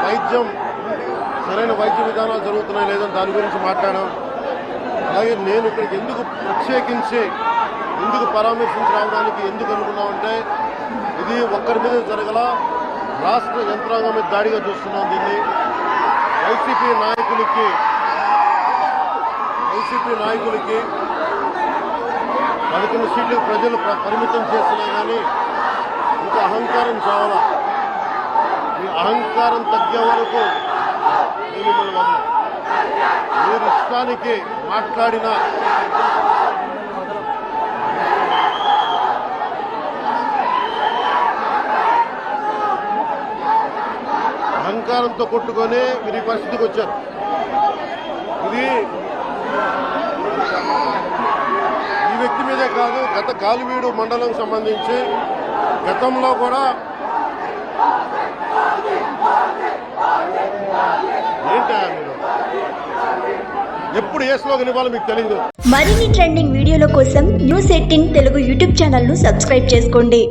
వైద్యం సరైన వైద్య విధానాలు జరుగుతున్నాయి లేదని దాని గురించి మాట్లాడాం. అలాగే నేను ఇక్కడికి ఎందుకు ప్రత్యేకించి ఎందుకు పరామర్శించి రావడానికి ఎందుకు అనుకున్నామంటే ఇది ఒక్కరి మీద జరగల, రాష్ట్ర యంత్రాంగం మీద దాడిగా చూస్తున్నాం. దీన్ని వైసీపీ నాయకులకి 11 సీట్లు ప్రజలు పరిమితం చేస్తున్నా కానీ ఇంకా అహంకారం చావాలా. ఈ అహంకారం తగ్గే వరకు మిమ్మల్ని వదలం. మీరు ఇష్టానికి మాట్లాడిన అహంకారంతో కొట్టుకొని మీరు ఈ పరిస్థితికి వచ్చారు. ఇది ఈ వ్యక్తి మీదే కాదు, గత గాలివీడు మండలం సంబంధించి గతంలో కూడా ఏంటా మీరు ఎప్పుడు ఏ స్లోగన్ ఇవ్వాలో మీకు తెలియదు. మరిన్ని ట్రెండింగ్ వీడియోల కోసం న్యూస్ 18 తెలుగు యూట్యూబ్ ఛానల్ ను సబ్స్క్రైబ్ చేసుకోండి.